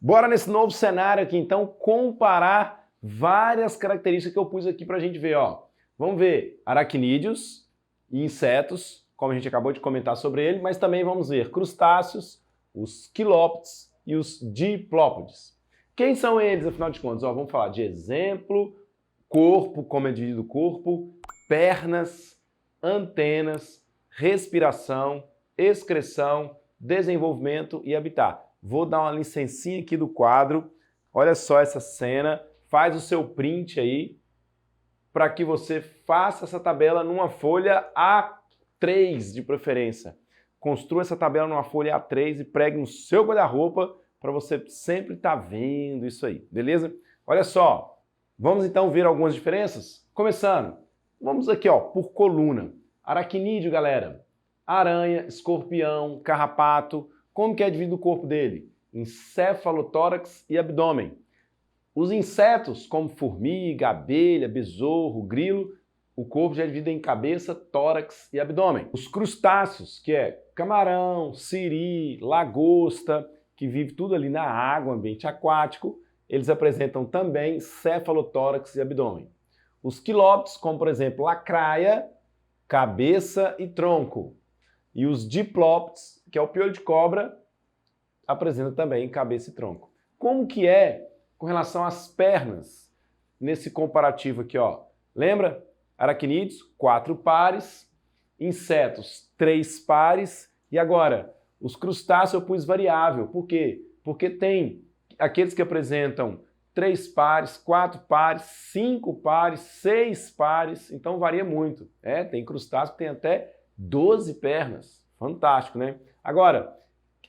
Bora nesse novo cenário aqui, então, comparar várias características que eu pus aqui para a gente ver, ó. Vamos ver aracnídeos e insetos, como a gente acabou de comentar sobre ele, mas também vamos ver crustáceos, os quilópodes e os diplópodes. Quem são eles, afinal de contas? Ó, vamos falar de exemplo, corpo, como é dividido o corpo, pernas, antenas, respiração, excreção, desenvolvimento e habitat. Vou dar uma licencinha aqui do quadro. Olha só essa cena. Faz o seu print aí para que você faça essa tabela numa folha A3 de preferência. Construa essa tabela numa folha A3 e pregue no seu guarda-roupa para você sempre estar vendo isso aí, beleza? Olha só, vamos então ver algumas diferenças? Começando, vamos aqui ó, por coluna. Aracnídeo, galera. Aranha, escorpião, carrapato. Como que é dividido o corpo dele? Encefalotórax e abdômen. Os insetos, como formiga, abelha, besouro, grilo, o corpo já é dividido em cabeça, tórax e abdômen. Os crustáceos, que é camarão, siri, lagosta, que vive tudo ali na água, ambiente aquático, eles apresentam também cefalotórax e abdômen. Os quilópodes, como por exemplo lacraia, cabeça e tronco. E os diplópodes, que é o piolho de cobra, apresenta também cabeça e tronco. Como que é com relação às pernas nesse comparativo aqui, ó? Lembra? Aracnídeos, 4 pares, insetos, 3 pares, e agora, os crustáceos eu pus variável. Por quê? Porque tem aqueles que apresentam 3 pares, 4 pares, 5 pares, 6 pares, então varia muito. Tem crustáceo que tem até 12 pernas. Fantástico, né? Agora,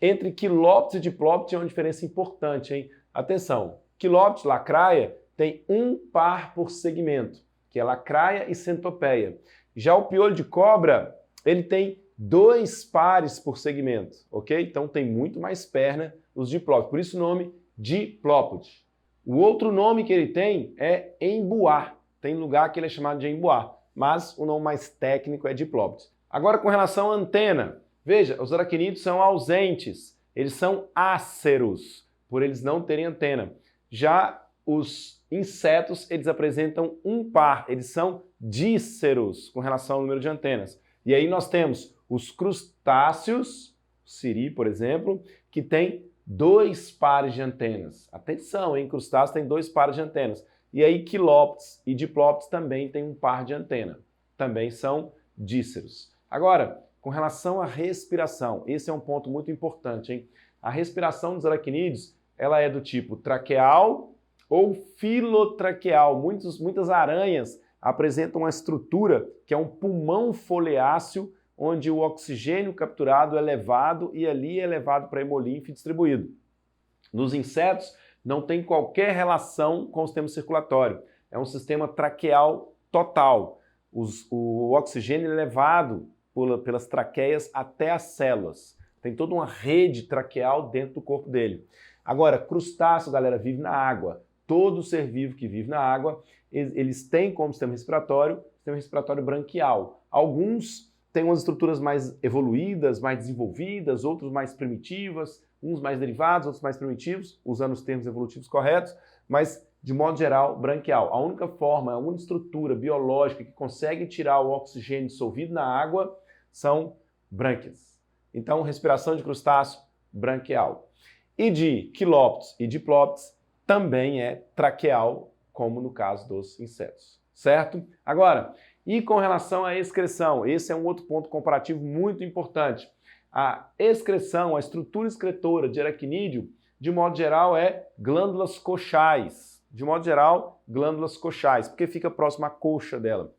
entre quilópodes e diplópodes tem uma diferença importante, hein? Atenção, quilópodes, lacraia, tem 1 par por segmento, que é lacraia e centopeia. Já o piolho de cobra, ele tem 2 pares por segmento, ok? Então tem muito mais perna os diplópodes, por isso o nome diplópode. O outro nome que ele tem é embuá. Tem lugar que ele é chamado de embuá, mas o nome mais técnico é diplópode. Agora com relação à antena, veja, os aracnídeos são ausentes, eles são áceros, por eles não terem antena. Já os insetos, eles apresentam 1 par, eles são díceros com relação ao número de antenas. E aí nós temos os crustáceos, siri, por exemplo, que tem 2 pares de antenas. Atenção, hein? Crustáceos tem 2 pares de antenas. E aí quilópodes e diplópodes também tem 1 par de antena. Também são díceros. Agora, com relação à respiração, esse é um ponto muito importante, hein? A respiração dos aracnídeos, ela é do tipo traqueal ou filotraqueal. Muitas aranhas apresentam uma estrutura que é um pulmão foliáceo, onde o oxigênio capturado é levado e ali é levado para a hemolinfa e distribuído. Nos insetos, não tem qualquer relação com o sistema circulatório. É um sistema traqueal total. O oxigênio é levado pelas traqueias até as células. Tem toda uma rede traqueal dentro do corpo dele. Agora, crustáceo, galera, vive na água. Todo ser vivo que vive na água, eles têm como sistema respiratório branquial. Alguns têm umas estruturas mais evoluídas, mais desenvolvidas, outros mais primitivas, uns mais derivados, outros mais primitivos, usando os termos evolutivos corretos, mas, de modo geral, branquial. A única forma, a única estrutura biológica que consegue tirar o oxigênio dissolvido na água são brânquias. Então, respiração de crustáceo, branquial. E de quilópodes e diplópodes também é traqueal, como no caso dos insetos, certo? Agora, e com relação à excreção, esse é um outro ponto comparativo muito importante. A excreção, a estrutura excretora de aracnídeo, de modo geral, é glândulas coxais. De modo geral, glândulas coxais, porque fica próximo à coxa dela.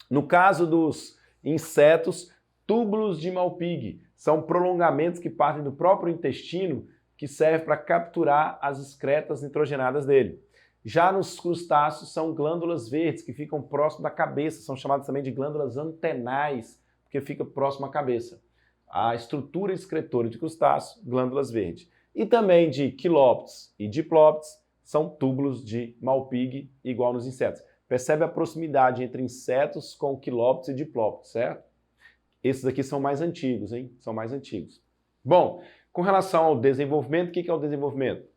No caso dos insetos, túbulos de Malpighi são prolongamentos que partem do próprio intestino que servem para capturar as excretas nitrogenadas dele. Já nos crustáceos são glândulas verdes que ficam próximo da cabeça, são chamadas também de glândulas antenais, porque fica próximo à cabeça. A estrutura excretora de crustáceo, glândulas verdes. E também de quilópodes e diplópodes são túbulos de Malpighi, igual nos insetos. Percebe a proximidade entre insetos com quilópodes e diplópodes, certo? Esses aqui são mais antigos, hein? São mais antigos. Bom, com relação ao desenvolvimento, o que é o desenvolvimento?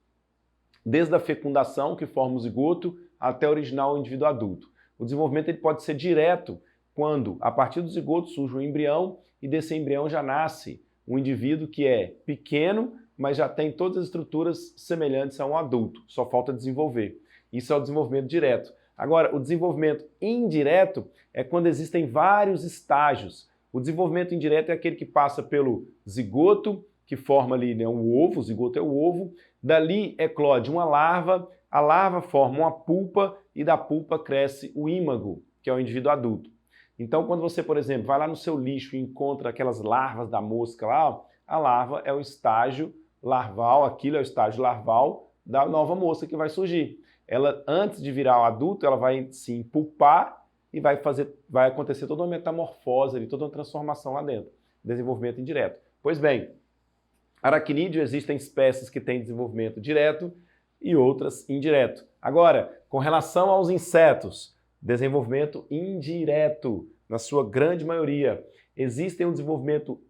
desde a fecundação, que forma o zigoto, até o original indivíduo adulto. O desenvolvimento ele pode ser direto, quando a partir do zigoto surge um embrião e desse embrião já nasce um indivíduo que é pequeno, mas já tem todas as estruturas semelhantes a um adulto, só falta desenvolver. Isso é o desenvolvimento direto. Agora, o desenvolvimento indireto é quando existem vários estágios. O desenvolvimento indireto é aquele que passa pelo zigoto, que forma ali, né, um ovo, o zigoto é o ovo, dali eclode uma larva, a larva forma uma pulpa e da pulpa cresce o ímago, que é o indivíduo adulto. Então, quando você, por exemplo, vai lá no seu lixo e encontra aquelas larvas da mosca lá, a larva é o estágio larval, aquilo é o estágio larval da nova mosca que vai surgir. Ela, antes de virar o adulto, ela vai se empulpar e vai acontecer toda uma metamorfose ali, toda uma transformação lá dentro. Desenvolvimento indireto. Pois bem, aracnídeo, existem espécies que têm desenvolvimento direto e outras indireto. Agora, com relação aos insetos, desenvolvimento indireto, na sua grande maioria. Existem um desenvolvimento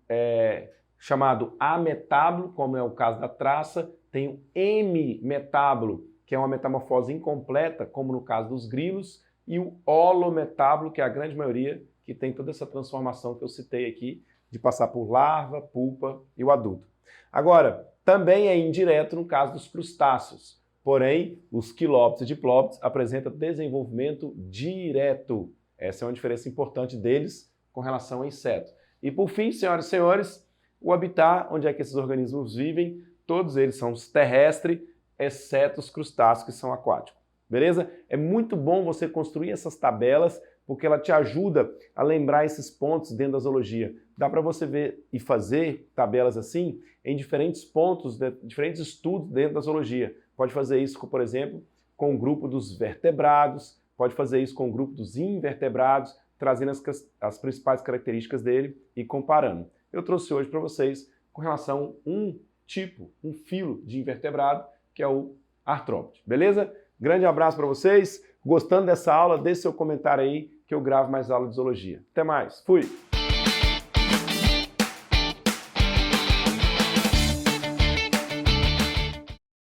chamado ametábulo, como é o caso da traça, tem o hemimetábulo, que é uma metamorfose incompleta, como no caso dos grilos, e o holometábulo, que é a grande maioria, que tem toda essa transformação que eu citei aqui, de passar por larva, pulpa e o adulto. Agora, também é indireto no caso dos crustáceos, porém, os quilóptes e diplóptes apresentam desenvolvimento direto. Essa é uma diferença importante deles com relação a insetos. E por fim, senhoras e senhores, o habitat, onde é que esses organismos vivem, todos eles são terrestres, exceto os crustáceos que são aquáticos. Beleza? É muito bom você construir essas tabelas, porque ela te ajuda a lembrar esses pontos dentro da zoologia. Dá para você ver e fazer tabelas assim em diferentes pontos, diferentes estudos dentro da zoologia. Pode fazer isso, por exemplo, com o grupo dos vertebrados, pode fazer isso com o grupo dos invertebrados, trazendo as principais características dele e comparando. Eu trouxe hoje para vocês com relação a um filo de invertebrado, que é o artrópode. Beleza? Grande abraço para vocês. Gostando dessa aula, deixe seu comentário aí que eu gravo mais aula de zoologia. Até mais. Fui!